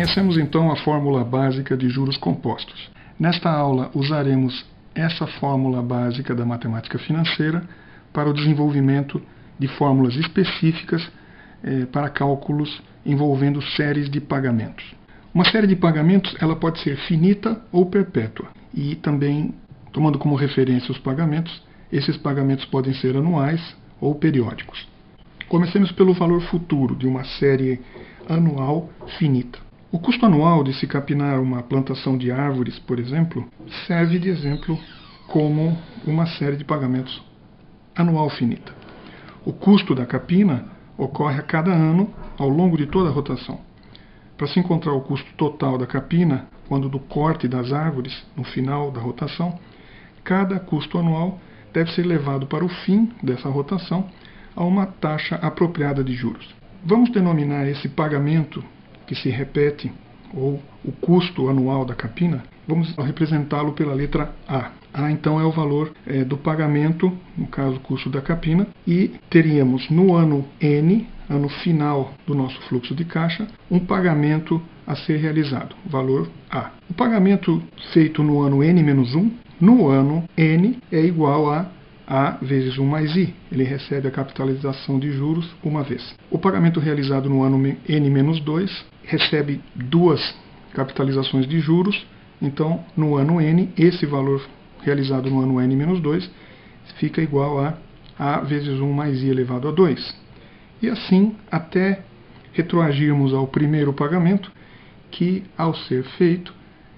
Conhecemos então a fórmula básica de juros compostos. Nesta aula usaremos essa fórmula básica da matemática financeira para o desenvolvimento de fórmulas específicas para cálculos envolvendo séries de pagamentos. Uma série de pagamentos ela pode ser finita ou perpétua. E também, tomando como referência os pagamentos, esses pagamentos podem ser anuais ou periódicos. Comecemos pelo valor futuro de uma série anual finita. O custo anual de se capinar uma plantação de árvores, por exemplo, serve de exemplo como uma série de pagamentos anual finita. O custo da capina ocorre a cada ano ao longo de toda a rotação. Para se encontrar o custo total da capina, quando do corte das árvores, no final da rotação, cada custo anual deve ser levado para o fim dessa rotação a uma taxa apropriada de juros. Vamos denominar esse pagamento que se repete, ou o custo anual da capina, vamos representá-lo pela letra A. A, então, é o valor do pagamento, no caso, o custo da capina, e teríamos no ano N, ano final do nosso fluxo de caixa, um pagamento a ser realizado, valor A. O pagamento feito no ano N-1, no ano N, é igual a vezes 1 mais I. Ele recebe a capitalização de juros uma vez. O pagamento realizado no ano N-2 recebe duas capitalizações de juros. Então, no ano N, esse valor realizado no ano N-2 fica igual a vezes 1 mais I elevado a 2. E assim, até retroagirmos ao primeiro pagamento, que, ao ser feito,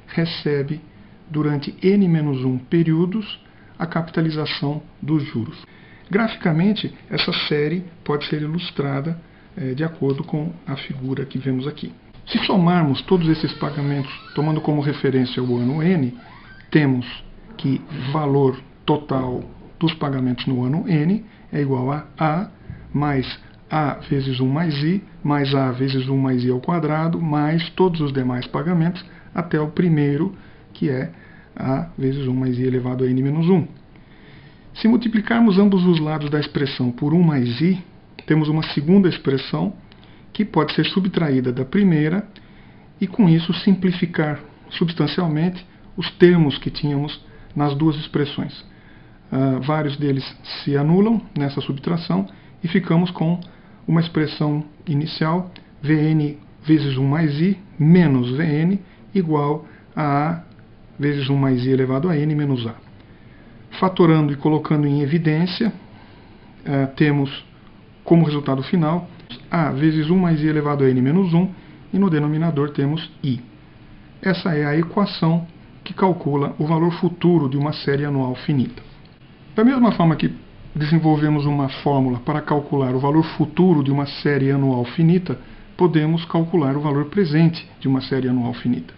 recebe, durante N-1 períodos, a capitalização dos juros. Graficamente, essa série pode ser ilustrada de acordo com a figura que vemos aqui. Se somarmos todos esses pagamentos, tomando como referência o ano N, temos que valor total dos pagamentos no ano N é igual a mais A vezes 1 mais I, mais A vezes 1 mais I ao quadrado, mais todos os demais pagamentos, até o primeiro, que é A vezes 1 mais I elevado a N-1. Se multiplicarmos ambos os lados da expressão por 1 mais I, temos uma segunda expressão que pode ser subtraída da primeira e, com isso, simplificar substancialmente os termos que tínhamos nas duas expressões. Vários deles se anulam nessa subtração e ficamos com uma expressão inicial, Vn vezes 1 mais I menos Vn igual a A vezes 1 mais I elevado a N menos A. Fatorando e colocando em evidência, temos como resultado final A vezes 1 mais I elevado a N menos 1 e no denominador temos I. Essa é a equação que calcula o valor futuro de uma série anual finita. Da mesma forma que desenvolvemos uma fórmula para calcular o valor futuro de uma série anual finita, podemos calcular o valor presente de uma série anual finita.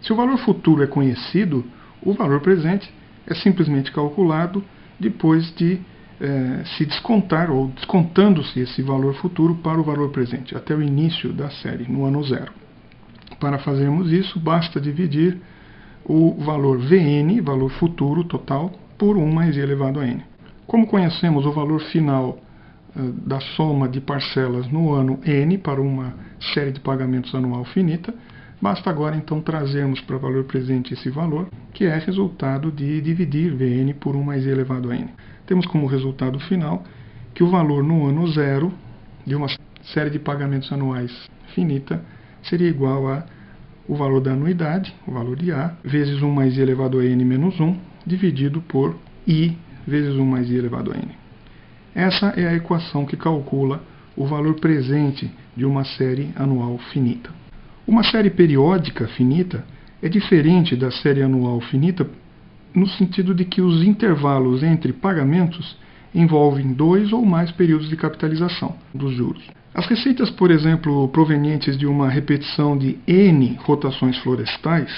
Se o valor futuro é conhecido, o valor presente é simplesmente calculado depois de se descontar, ou descontando-se esse valor futuro para o valor presente, até o início da série, no ano 0. Para fazermos isso, basta dividir o valor Vn, valor futuro total, por 1 mais I elevado a N. Como conhecemos o valor final da soma de parcelas no ano N para uma série de pagamentos anual finita, basta agora então trazermos para o valor presente esse valor, que é resultado de dividir Vn por 1 mais I elevado a N. Temos como resultado final que o valor no ano 0 de uma série de pagamentos anuais finita seria igual a o valor da anuidade, o valor de A, vezes 1 mais I elevado a N menos 1, dividido por I vezes 1 mais I elevado a N. Essa é a equação que calcula o valor presente de uma série anual finita. Uma série periódica finita é diferente da série anual finita no sentido de que os intervalos entre pagamentos envolvem 2 ou mais períodos de capitalização dos juros. As receitas, por exemplo, provenientes de uma repetição de N rotações florestais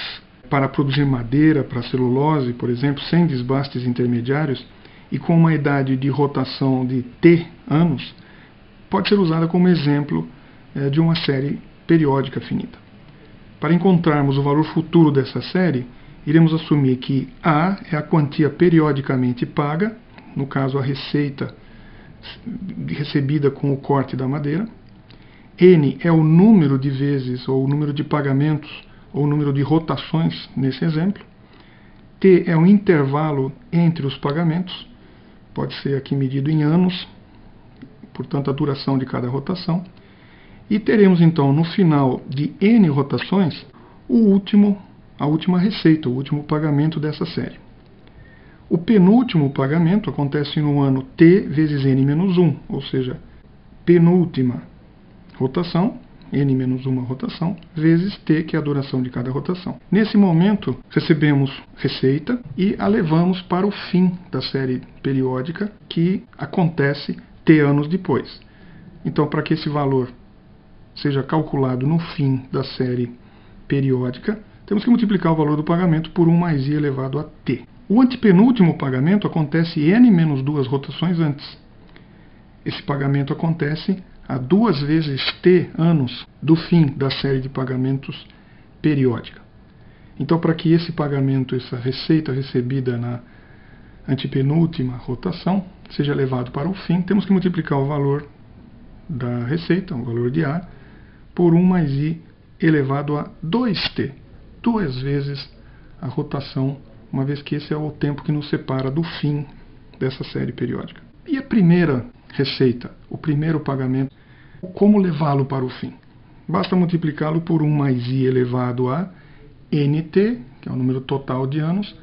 para produzir madeira para celulose, por exemplo, sem desbastes intermediários e com uma idade de rotação de T anos, pode ser usada como exemplo de uma série periódica finita. Para encontrarmos o valor futuro dessa série, iremos assumir que A é a quantia periodicamente paga, no caso a receita recebida com o corte da madeira, N é o número de vezes, ou o número de pagamentos, ou o número de rotações nesse exemplo. T é o intervalo entre os pagamentos, pode ser aqui medido em anos, portanto a duração de cada rotação. E teremos então no final de N rotações a última receita, o último pagamento dessa série. O penúltimo pagamento acontece no ano T vezes N menos 1, ou seja, penúltima rotação, N menos 1 rotação, vezes T, que é a duração de cada rotação. Nesse momento, recebemos receita e a levamos para o fim da série periódica, que acontece T anos depois. Então, para que esse valor seja calculado no fim da série periódica, temos que multiplicar o valor do pagamento por 1 mais I elevado a T. O antepenúltimo pagamento acontece N menos 2 rotações antes. Esse pagamento acontece a 2 vezes T anos do fim da série de pagamentos periódica. Então, para que esse pagamento, essa receita recebida na antepenúltima rotação, seja levado para o fim, temos que multiplicar o valor da receita, o valor de A, por 1 mais I elevado a 2T, 2 vezes a rotação, uma vez que esse é o tempo que nos separa do fim dessa série periódica. E a primeira receita, o primeiro pagamento, como levá-lo para o fim? Basta multiplicá-lo por 1 mais I elevado a NT, que é o número total de anos,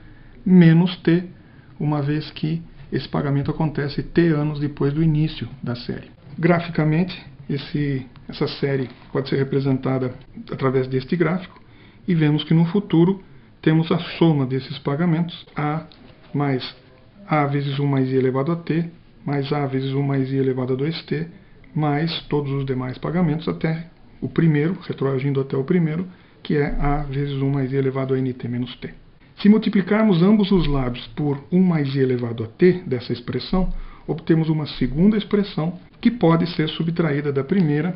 menos T, uma vez que esse pagamento acontece T anos depois do início da série. Graficamente, essa série pode ser representada através deste gráfico e vemos que no futuro temos a soma desses pagamentos, A mais A vezes 1 mais I elevado a T, mais A vezes 1 mais I elevado a 2T, mais todos os demais pagamentos até o primeiro, retroagindo até o primeiro, que é A vezes 1 mais I elevado a NT menos T. Se multiplicarmos ambos os lados por 1 mais I elevado a T dessa expressão, obtemos uma segunda expressão que pode ser subtraída da primeira,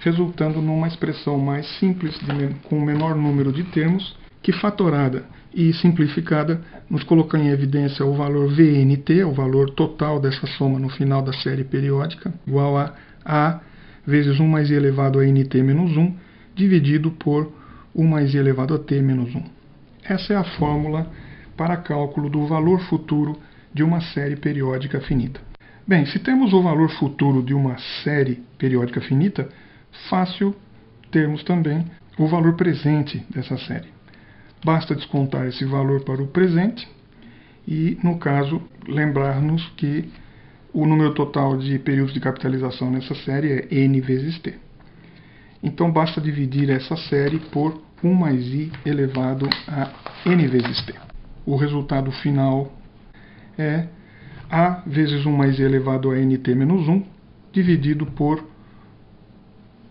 resultando numa expressão mais simples, com um menor número de termos, que fatorada e simplificada nos coloca em evidência o valor VNT, o valor total dessa soma no final da série periódica, igual a A vezes 1 mais I elevado a NT menos 1, dividido por 1 mais I elevado a T menos 1. Essa é a fórmula para cálculo do valor futuro de uma série periódica finita. Bem, se temos o valor futuro de uma série periódica finita, fácil termos também o valor presente dessa série. Basta descontar esse valor para o presente e, no caso, lembrar-nos que o número total de períodos de capitalização nessa série é N vezes T. Então, basta dividir essa série por 1 mais I elevado a N vezes T. O resultado final é A vezes 1 mais I elevado a NT menos 1, dividido por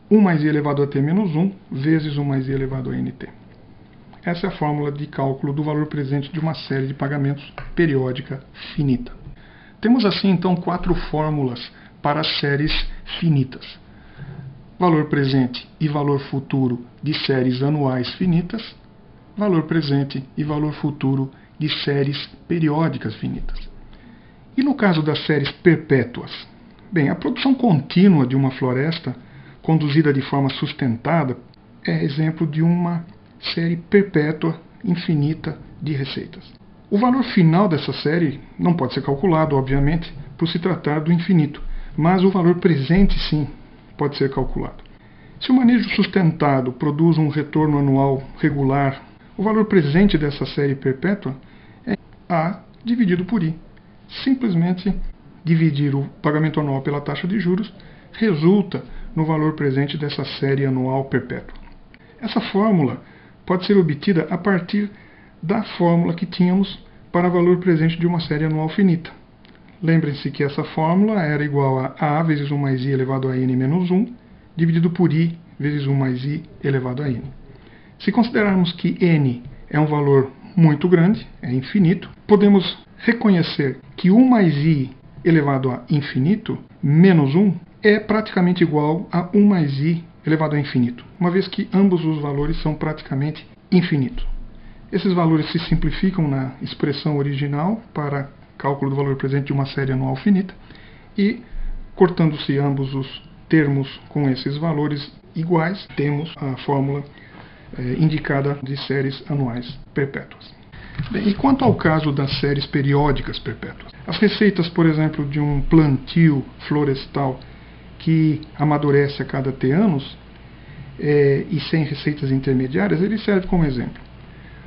1 mais I elevado a T menos 1, vezes 1 mais I elevado a NT. Essa é a fórmula de cálculo do valor presente de uma série de pagamentos periódica finita. Temos assim, então, 4 fórmulas para séries finitas. Valor presente e valor futuro de séries anuais finitas, valor presente e valor futuro de séries periódicas finitas. E no caso das séries perpétuas? Bem, a produção contínua de uma floresta, conduzida de forma sustentada, é exemplo de uma série perpétua, infinita de receitas. O valor final dessa série não pode ser calculado, obviamente, por se tratar do infinito, mas o valor presente, sim, pode ser calculado. Se o manejo sustentado produz um retorno anual regular, o valor presente dessa série perpétua é A dividido por I. Simplesmente dividir o pagamento anual pela taxa de juros resulta no valor presente dessa série anual perpétua. Essa fórmula pode ser obtida a partir da fórmula que tínhamos para valor presente de uma série anual finita. Lembrem-se que essa fórmula era igual a A vezes 1 mais I elevado a N menos 1, dividido por I vezes 1 mais I elevado a N. Se considerarmos que N é um valor muito grande, é infinito, podemos reconhecer que 1 mais I elevado a infinito menos 1 é praticamente igual a 1 mais I elevado a infinito, uma vez que ambos os valores são praticamente infinitos. Esses valores se simplificam na expressão original para cálculo do valor presente de uma série anual finita e, cortando-se ambos os termos com esses valores iguais, temos a fórmula indicada de séries anuais perpétuas. Bem, e quanto ao caso das séries periódicas perpétuas? As receitas, por exemplo, de um plantio florestal que amadurece a cada T anos, e sem receitas intermediárias, ele serve como exemplo.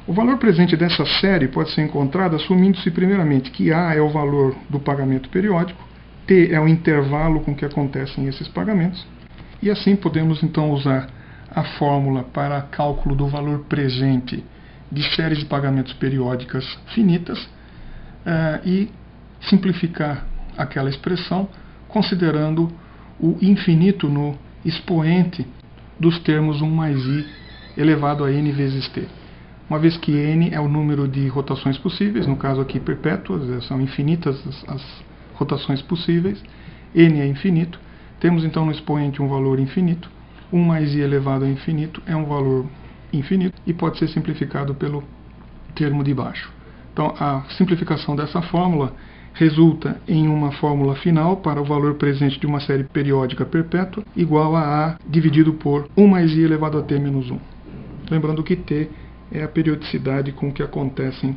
O valor presente dessa série pode ser encontrado assumindo-se primeiramente que A é o valor do pagamento periódico, T é o intervalo com que acontecem esses pagamentos, e assim podemos então usar a fórmula para cálculo do valor presente de séries de pagamentos periódicas finitas e simplificar aquela expressão considerando o infinito no expoente dos termos 1 mais i elevado a n vezes t. Uma vez que n é o número de rotações possíveis, no caso aqui perpétuas, são infinitas as rotações possíveis, n é infinito, temos então no expoente um valor infinito, 1 mais i elevado a infinito é um valor infinito e pode ser simplificado pelo termo de baixo. Então a simplificação dessa fórmula resulta em uma fórmula final para o valor presente de uma série periódica perpétua igual a A dividido por 1 mais i elevado a t menos 1. Lembrando que t é a periodicidade com que acontecem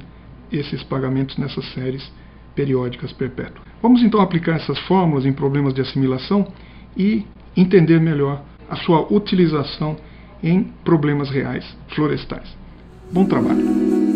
esses pagamentos nessas séries periódicas perpétuas. Vamos então aplicar essas fórmulas em problemas de assimilação e entender melhor a sua utilização em problemas reais florestais. Bom trabalho!